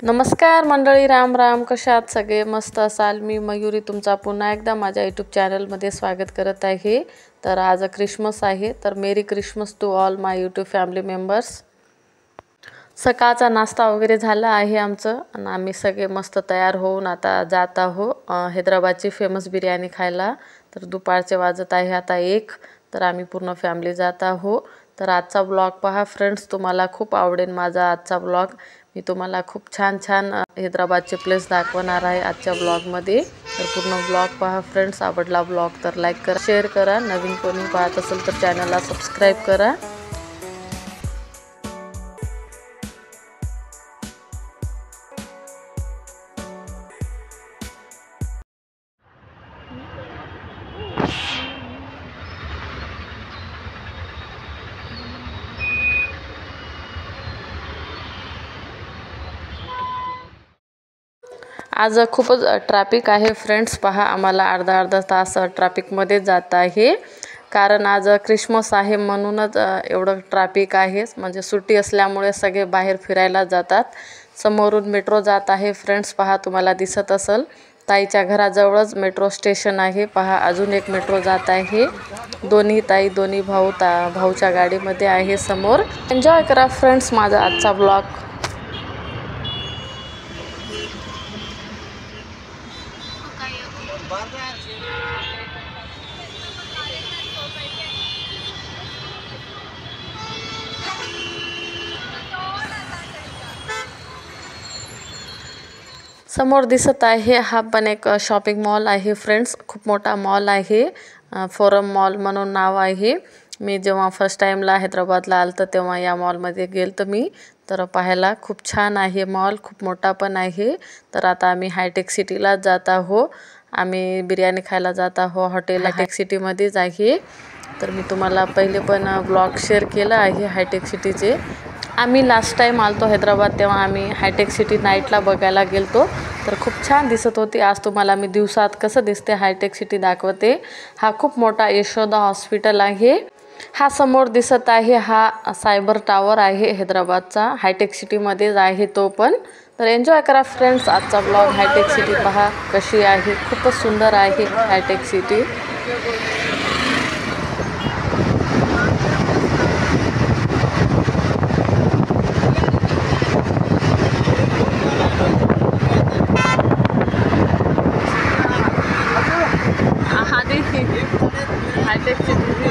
नमस्कार मंडळी, राम राम. कशा आहात सगळे? मस्त असाल. मी मयुरी तुमचा पुन्हा एकदा माझ्या यूट्यूब चॅनलमध्ये स्वागत करत आहे. तर आज क्रिसमस आहे, तर merry Christmas to all my YouTube family members. सकाळचा नाश्ता वगैरे झाला आहे आमचं आणि आम्ही सगळे मस्त तयार होऊन आता जात आहोत हैदराबादची फेमस बिर्याणी खायला. तर दुपारचे वाजत आहे आता 1. तर आम्ही पूर्ण फॅमिली जात आहोत. तर आजचा ब्लॉग पहा फ्रेंड्स, तुम्हाला खूप आवडेल माझा आजचा ब्लॉग. मी तुम्हाला खूप छान छान हैदराबादचे प्लेस दाखवणार आहे आजच्या ब्लॉगमध्ये. तर पूर्ण ब्लॉग पहा फ्रेंड्स. आवडला ब्लॉग तर लाईक करा, शेअर करा. नवीन कोणी पाहत असेल तर चॅनलला सबस्क्राईब करा. आज खूपच ट्रॅफिक आहे फ्रेंड्स. पहा, आम्हाला अर्धा तास ट्रॅफिकमध्ये जात आहे, कारण आज क्रिसमस आहे म्हणूनच एवढं ट्रॅफिक आहे. म्हणजे सुट्टी असल्यामुळे सगळे बाहेर फिरायला जातात. समोरून मेट्रो जात आहे फ्रेंड्स. पहा, तुम्हाला दिसत असेल ताईच्या घराजवळच मेट्रो स्टेशन आहे. पहा, अजून एक मेट्रो जात आहे. दोन्ही ताई दोन्ही भाऊच्या गाडीमध्ये आहे समोर. एन्जॉय करा फ्रेंड्स माझा आजचा ब्लॉग. समोर दिसत आहे हा पण एक शॉपिंग मॉल आहे फ्रेंड्स. खूप मोठा मॉल आहे. फोरम मॉल म्हणून नाव आहे. मी जेव्हा फर्स्ट टाईमला हैदराबादला आलतं तेव्हा या मॉलमध्ये गेलतं मी. तर पाहायला खूप छान आहे मॉल, खूप मोठा पण आहे. तर आता आम्ही हायटेक सिटीला जात आहोत. आम्ही बिर्याणी खायला जात आहोत हॉटेल हायटेक सिटीमध्येच आहे. तर मी तुम्हाला पहिले पण ब्लॉग शेअर केला आहे हायटेक सिटीचे. आम्ही लास्ट टाईम आलतो हैदराबाद तेव्हा आम्ही हायटेक सिटी नाईटला बघायला गेलतो. तर खूप छान दिसत होती. आज तुम्हाला मी दिवसात कसं दिसते हायटेक सिटी दाखवते. हा खूप मोठा यशोदा हॉस्पिटल आहे. हा समोर दिसत आहे हा सायबर टावर आहे हैदराबादचा. हायटेक सिटीमध्येच आहे तो पण. तर एन्जॉय करा फ्रेंड्स आजचा ब्लॉग. हायटेक सिटी पहा कशी आहे, खूपच सुंदर आहे हायटेक सिटी. हायटेक सिटी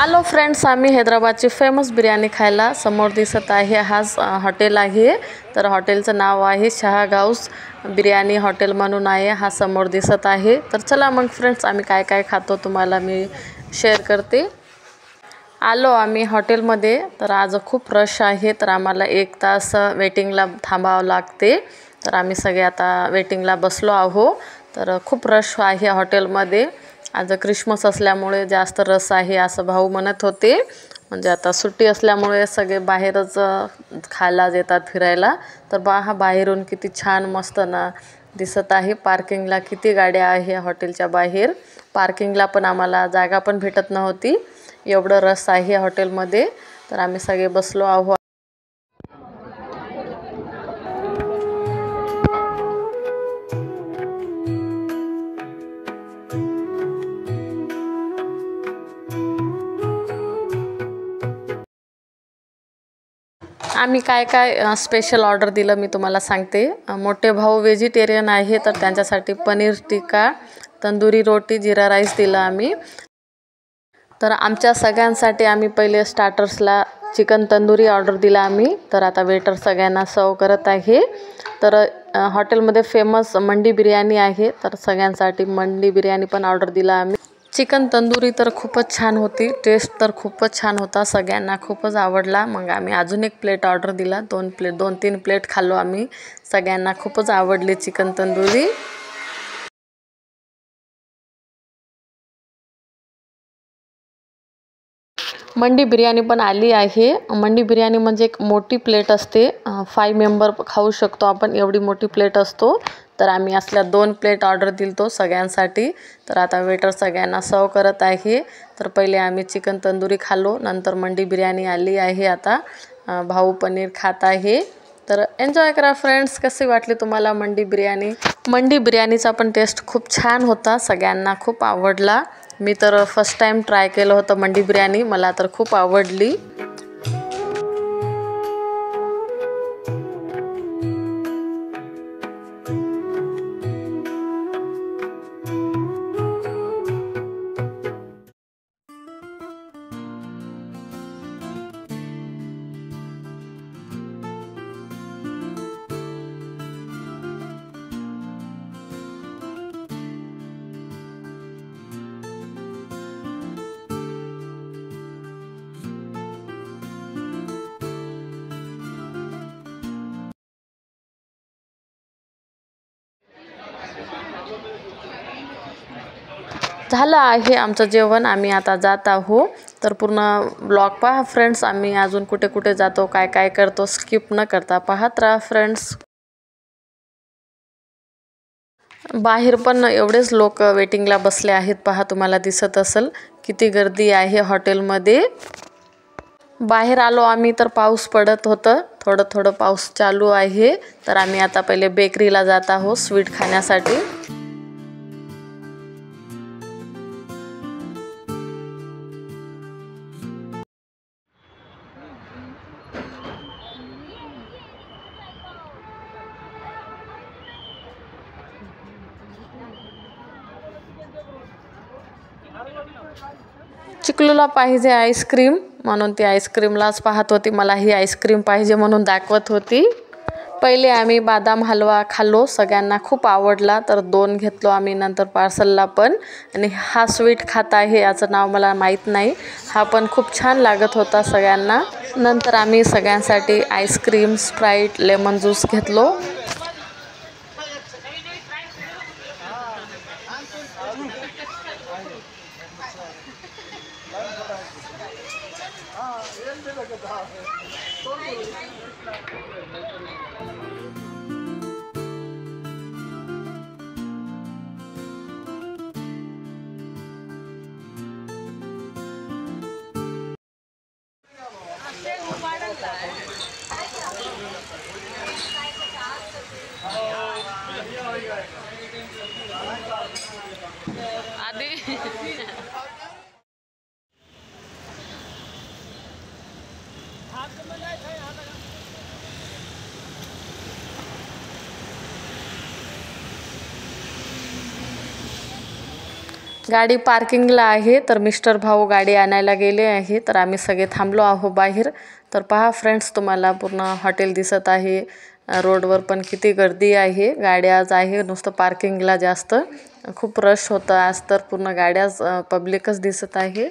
आलो फ्रेंड्स आम्ही हैदराबादची फेमस बिर्याणी खायला. समोर दिसत आहे हाच हॉटेल आहे. तर हॉटेलचं नाव आहे शहागाऊस बिर्याणी हॉटेल म्हणून आहे. हा समोर दिसत आहे. तर चला मग फ्रेंड्स आम्ही काय काय खातो तुम्हाला मी शेअर करते. आलो आम्ही हॉटेलमध्ये. तर आज खूप रश आहे, तर आम्हाला 1 तास वेटिंगला थांबावं लागते. तर आम्ही सगळे आता वेटिंगला बसलो आहो. तर खूप रश आहे हॉटेलमध्ये. आज क्रिसमस असल्यामुळे जास्त रस आहे असं भाऊ म्हणत होते. म्हणजे आता सुट्टी असल्यामुळे सगळे बाहेरच खायला येतात फिरायला. तर हा बाहेरून किती छान मस्त ना दिसत आहे. पार्किंगला किती गाड्या आहे हॉटेलच्या बाहेर. पार्किंगला पण आम्हाला जागा पण भेटत नव्हती, एवढं रस आहे हॉटेलमध्ये. तर आम्ही सगळे बसलो आहोत. आम्ही काय काय स्पेशल ऑर्डर दिलं मी तुम्हाला सांगते. मोठे भाऊ व्हेजिटेरियन आहे, तर त्यांच्यासाठी पनीर टिक्का, तंदुरी रोटी, जिरा राईस दिला आम्ही. तर आमच्या सगळ्यांसाठी आम्ही पहिले स्टार्टर्सला चिकन तंदुरी ऑर्डर दिला आम्ही. तर आता वेटर सगळ्यांना सर्व करत आहे. तर हॉटेलमध्ये फेमस मंडी बिर्याणी आहे, तर सगळ्यांसाठी मंडी बिर्याणी पण ऑर्डर दिला आम्ही. चिकन तंदुरी तर खूपच छान होती, टेस्ट तर खूपच छान होता, सगळ्यांना खूपच आवडला. मग आम्ही अजून एक प्लेट ऑर्डर दिला. 2-3 प्लेट खाल्लो आम्ही. सगळ्यांना खूपच आवडली चिकन तंदुरी. मंडी बिर्याणी पण आली आहे. मंडी बिर्याणी म्हणजे एक मोठी प्लेट असते, 5 मेंबर खाऊ शकतो आपण, एवढी मोठी प्लेट असतो. तर आम्ही असल्या 2 प्लेट ऑर्डर दिलतो सगळ्यांसाठी. तर आता वेटर सगळ्यांना सर्व करत आहे. तर पहिले आम्ही चिकन तंदुरी खाल्लो, नंतर मंडी बिर्याणी आली आहे. आता भाऊ पनीर खात आहे. तर एन्जॉय करा फ्रेंड्स. कशी वाटली तुम्हाला मंडी बिर्याणी? मंडी बिर्याणीचा पण टेस्ट खूप छान होता, सगळ्यांना खूप आवडला. मी तर फर्स्ट टाइम ट्राय केलं होतं मंडी बिर्याणी, मला तर खूप आवडली. झालं आहे आमचं जेवण, आम्ही आता जात आहोत. तर पूर्ण ब्लॉग पहा फ्रेंड्स. आम्ही अजून कुठे कुठे जातो, काय काय करतो, स्किप न करता पाहत राहा फ्रेंड्स. बाहेर पण एवढेच लोक वेटिंगला बसले आहेत पहा, तुम्हाला दिसत असेल किती गर्दी आहे हॉटेलमध्ये. बाहेर आलो आम्ही तर पाऊस पडत होतं, थोडं थोडं पाऊस चालू आहे. तर आम्ही आता पहिले बेकरीला जात आहोत स्वीट खाण्यासाठी. चिकलूला पाहिजे आईस्क्रीम, म्हणून ती आईस्क्रीमलाच पाहत होती. मला ही आईस्क्रीम पाहिजे म्हणून दाखवत होती. पहिले आम्ही बदाम हलवा खाल्लो, सगळ्यांना खूप आवडला. तर 2 घेतलो आम्ही नंतर पार्सलला पण. आणि हा स्वीट खात आहे, याचं नाव मला माहीत नाही. हा पण खूप छान लागत होता सगळ्यांना. नंतर आम्ही सगळ्यांसाठी आईस्क्रीम, स्प्राईट, लेमन ज्यूस घेतलो. आधी गाडी पार्किंगला आहे. तर मिस्टर भाऊ गाडी आणायला गेले आहे. तर आम्ही सगळे थांबलो आहोत बाहेर. तर पहा फ्रेंड्स, तुम्हाला पूर्ण हॉटेल दिसत आहे. रोडवर पण किती गर्दी आहे, गाड्याच आहे नुसतं पार्किंगला जास्त. खूप रश होतं आज, तर पूर्ण गाड्याच पब्लिकच दिसत आहे.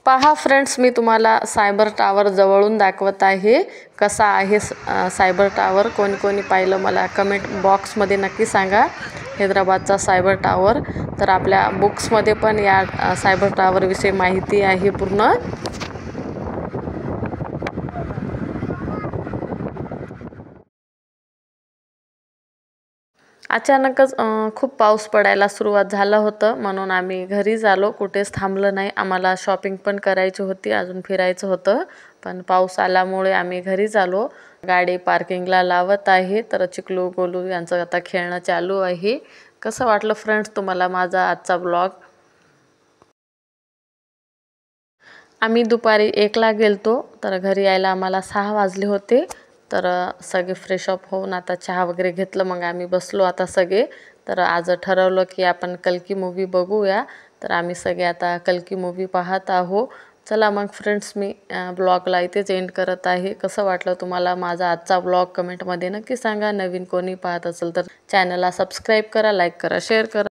पहा फ्रेंड्स, मी तुम्हाला सायबर टावर जवळून दाखवत आहे. कसा आहे सायबर टावर. कोणी कोणी पाहिलं मला कमेंट बॉक्समध्ये नक्की सांगा. हैदराबादचा सायबर टावर. तर आपल्या बुक्समध्ये पण या सायबर टावरविषयी माहिती आहे पूर्ण. अचानकच खूप पाऊस पडायला सुरुवात झालं होतं, म्हणून आम्ही घरीच आलो. कुठेच थांबलं नाही. आम्हाला शॉपिंग पण करायची होती, अजून फिरायचं होतं, पण पाऊस आल्यामुळे आम्ही घरीच आलो. गाडी पार्किंगला लावत आहे. तर चिकलू गोलू यांचं आता खेळणं चालू आहे. कसं वाटलं फ्रेंड्स तुम्हाला माझा आजचा ब्लॉग. आम्ही दुपारी 1ला गेलतो, तर घरी यायला आम्हाला 6 वाजले होते. तर सगळे फ्रेश अप होऊन आता चहा वगैरे घेतलं. मग आम्ही बसलो आता सगळे. तर आज ठरवलं की आपण कल्की मूव्ही बघूया. तर आम्ही सगळे आता कल्की मूव्ही पाहत आहो. चला मग फ्रेंड्स, मी ब्लॉगला इथेच एंड करत आहे. कसं वाटलं तुम्हाला माझा आजचा ब्लॉग कमेंटमध्ये नक्की सांगा. नवीन कोणी पाहत असेल तर चॅनलला सबस्क्राईब करा, लाईक करा, शेअर करा.